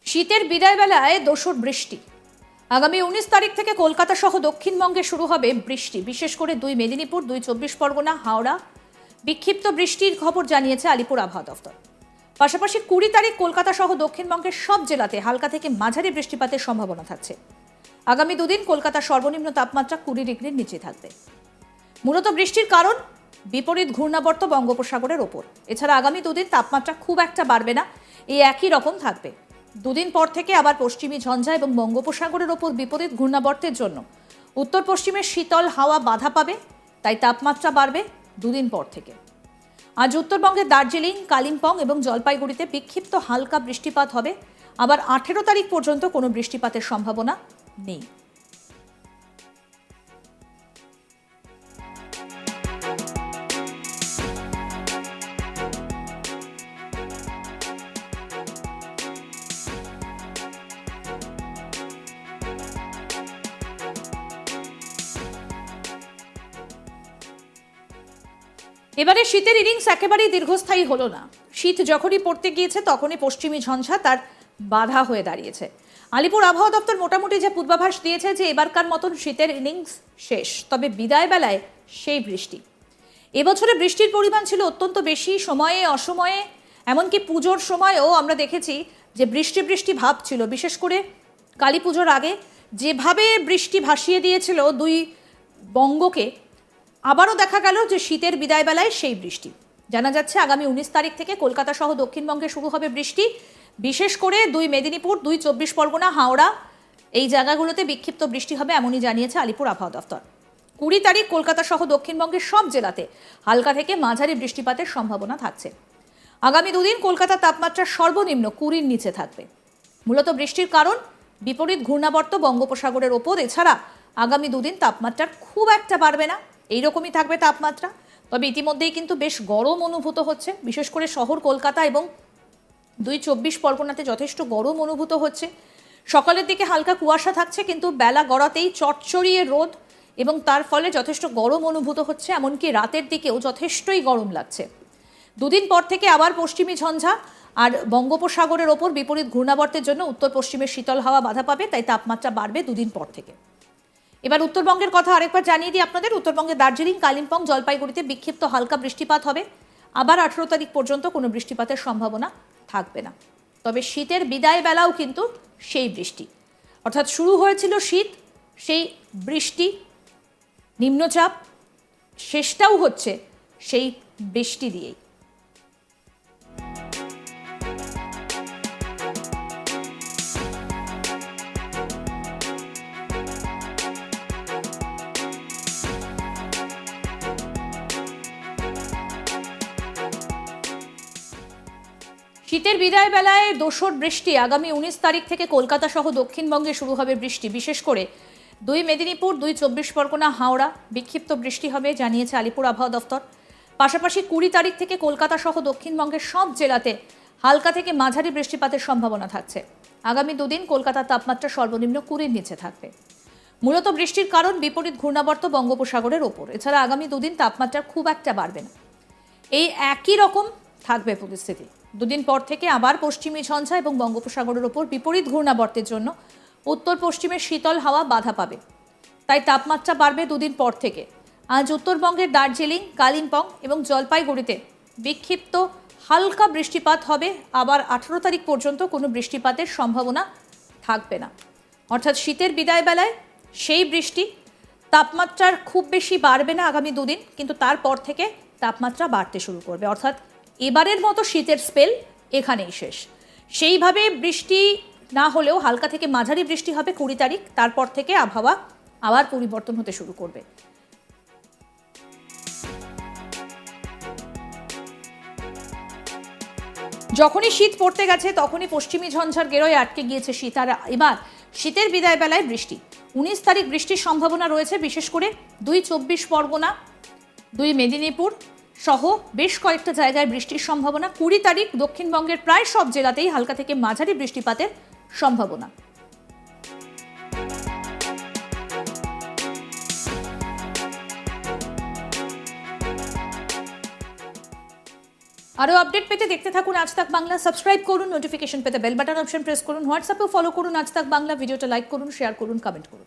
শীতের বিদায়বেলায় দোসর বৃষ্টি। আগামী 19 তারিখ থেকে কলকাতা সহ দক্ষিণবঙ্গে শুরু হবে বৃষ্টি, বিশেষ করে দুই মেদিনীপুর, দুই 24 পরগনা, হাওড়া বিক্ষিপ্ত বৃষ্টির খবর জানিয়েছে আলিপুর আবহাওয়া দফতর। পাশাপাশি 20 তারিখ কলকাতা সহ দক্ষিণবঙ্গের সব জেলাতে হালকা থেকে মাঝারি বৃষ্টিপাতের সম্ভাবনা থাকছে। আগামী দুদিন কলকাতার সর্বনিম্ন তাপমাত্রা 20 ডিগ্রির নিচে থাকবে। মূলত বৃষ্টির কারণ বিপরীত ঘূর্ণাবর্ত বঙ্গোপসাগরের ওপর। এছাড়া আগামী দুদিন তাপমাত্রা খুব একটা বাড়বে না, এই একই রকম থাকবে। দুদিন পর থেকে আবার পশ্চিমী ঝঞ্ঝা এবং বঙ্গোপসাগরের ওপর বিপরীত ঘূর্ণাবর্তের জন্য উত্তর পশ্চিমের শীতল হাওয়া বাধা পাবে, তাই তাপমাত্রা বাড়বে দুদিন পর থেকে। আজ উত্তরবঙ্গের দার্জিলিং, কালিম্পং এবং জলপাইগুড়িতে বিক্ষিপ্ত হালকা বৃষ্টিপাত হবে। আবার 18 তারিখ পর্যন্ত কোনো বৃষ্টিপাতের সম্ভাবনা নেই। এবারে শীতের ইনিংস একেবারেই দীর্ঘস্থায়ী হলো না। শীত যখনই পড়তে গিয়েছে তখনই পশ্চিমী ঝঞ্ঝা তার বাধা হয়ে দাঁড়িয়েছে। আলিপুর আবহাওয়া দপ্তর মোটামুটি যে পূর্বাভাস দিয়েছে যে এবারকার মতন শীতের ইনিংস শেষ, তবে বিদায় বেলায় সেই বৃষ্টি। এবছরে বৃষ্টির পরিমাণ ছিল অত্যন্ত বেশি, সময়ে অসময়ে, এমনকি পুজোর সময়ও আমরা দেখেছি যে বৃষ্টি বৃষ্টি ভাব ছিল। বিশেষ করে কালী পুজোর আগে যেভাবে বৃষ্টি ভাসিয়ে দিয়েছিল দুই বঙ্গকে, আবারও দেখা গেল যে শীতের বিদায়বেলায় সেই বৃষ্টি। জানা যাচ্ছে আগামী 19 তারিখ থেকে কলকাতা সহ দক্ষিণবঙ্গে শুরু হবে বৃষ্টি, বিশেষ করে দুই মেদিনীপুর, দুই 24 পরগনা, হাওড়া এই জায়গাগুলোতে বিক্ষিপ্ত বৃষ্টি হবে, এমনই জানিয়েছে আলিপুর আবহাওয়া দফতর। 20 তারিখ কলকাতা সহ দক্ষিণবঙ্গের সব জেলাতে হালকা থেকে মাঝারি বৃষ্টিপাতের সম্ভাবনা থাকছে। আগামী দুদিন কলকাতার তাপমাত্রা সর্বনিম্ন 20-র নিচে থাকবে। মূলত বৃষ্টির কারণ বিপরীত ঘূর্ণাবর্ত বঙ্গোপসাগরের ওপর। এছাড়া আগামী দুদিন তাপমাত্রা খুব একটা বাড়বে না, এইরকমই থাকবে তাপমাত্রা। তবে ইতিমধ্যেই কিন্তু বেশ গরম অনুভূত হচ্ছে, বিশেষ করে শহর কলকাতা এবং দুই 24 পরগনাতে যথেষ্ট গরম অনুভূত হচ্ছে। সকালের দিকে হালকা কুয়াশা থাকছে, কিন্তু বেলা গড়াতেই চটচড়িয়ে রোদ এবং তার ফলে যথেষ্ট গরম অনুভূত হচ্ছে। এমনকি রাতের দিকেও যথেষ্টই গরম লাগছে। দুদিন পর থেকে আবার পশ্চিমী ঝঞ্ঝা আর বঙ্গোপসাগরের ওপর বিপরীত ঘূর্ণাবর্তের জন্য উত্তর পশ্চিমের শীতল হাওয়া বাধা পাবে, তাই তাপমাত্রা বাড়বে দুদিন পর থেকে। এবার উত্তরবঙ্গের কথা আরেকবার জানিয়ে দিই আপনাদের। উত্তরবঙ্গের দার্জিলিং, কালিম্পং, জলপাইগুড়িতে বিক্ষিপ্ত হালকা বৃষ্টিপাত হবে। আবার 18 তারিখ পর্যন্ত কোনো বৃষ্টিপাতের সম্ভাবনা থাকবে না। তবে শীতের বিদায় বেলাও কিন্তু সেই বৃষ্টি, অর্থাৎ শুরু হয়েছিল শীত, সেই বৃষ্টি, নিম্নচাপ, শেষটাও হচ্ছে সেই বৃষ্টি দিয়েই। শীতের বিদায় বেলায় দোসর বৃষ্টি। আগামী 19 তারিখ থেকে কলকাতা সহ দক্ষিণবঙ্গে শুরু হবে বৃষ্টি, বিশেষ করে দুই মেদিনীপুর, দুই 24 পরগনা, হাওড়া বিক্ষিপ্ত বৃষ্টি হবে, জানিয়েছে আলিপুর আবহাওয়া দফতর। পাশাপাশি 20 তারিখ থেকে কলকাতা সহ দক্ষিণবঙ্গের সব জেলাতে হালকা থেকে মাঝারি বৃষ্টিপাতের সম্ভাবনা থাকছে। আগামী দুদিন কলকাতার তাপমাত্রা সর্বনিম্ন 20-র নিচে থাকবে। মূলত বৃষ্টির কারণ বিপরীত ঘূর্ণাবর্ত বঙ্গোপসাগরের ওপর। এছাড়া আগামী দুদিন তাপমাত্রা খুব একটা বাড়বে না, এই একই রকম থাকবে পরিস্থিতি। দুদিন পর থেকে আবার পশ্চিমী ঝঞ্ঝা এবং বঙ্গোপসাগরের ওপর বিপরীত ঘূর্ণাবর্তের জন্য উত্তর পশ্চিমের শীতল হাওয়া বাধা পাবে, তাই তাপমাত্রা বাড়বে দুদিন পর থেকে। আজ উত্তরবঙ্গের দার্জিলিং, কালিম্পং এবং জলপাইগুড়িতে বিক্ষিপ্ত হালকা বৃষ্টিপাত হবে। আবার 18 তারিখ পর্যন্ত কোনো বৃষ্টিপাতের সম্ভাবনা থাকবে না, অর্থাৎ শীতের বিদায় বেলায় সেই বৃষ্টি। তাপমাত্রার খুব বেশি বাড়বে না আগামী দুদিন, কিন্তু তারপর থেকে তাপমাত্রা বাড়তে শুরু করবে, অর্থাৎ এবারের মতো শীতের স্পেল এখানেই শেষ। সেইভাবে বৃষ্টি না হলেও হালকা থেকে মাঝারি বৃষ্টি হবে 20 তারিখ। তারপর থেকে আবহাওয়া আবার পরিবর্তন হতে শুরু করবে। যখনই শীত পড়তে গেছে তখনই পশ্চিমী ঝঞ্ঝার গেরোয় আটকে গিয়েছে শীত। আর এবার শীতের বিদায় বেলায় বৃষ্টি। 19 তারিখ বৃষ্টির সম্ভাবনা রয়েছে, বিশেষ করে দুই 24 পরগনা, দুই মেদিনীপুর সহ বেশ কয়েকটা জায়গায় বৃষ্টির সম্ভাবনা। 20 তারিখ দক্ষিণবঙ্গের প্রায় সব জেলাতেই হালকা থেকে মাঝারি বৃষ্টিপাতের সম্ভাবনা। আরও আপডেট পেতে দেখতে থাকুন আজ তাক বাংলা। সাবস্ক্রাইব করুন, নোটিফিকেশন পেতে বেল বাটন অপশন প্রেস করুন, হোয়াটসঅ্যাপেও ফলো করুন আজ তাক বাংলা। ভিডিওটা লাইক করুন, শেয়ার করুন, কমেন্ট করুন।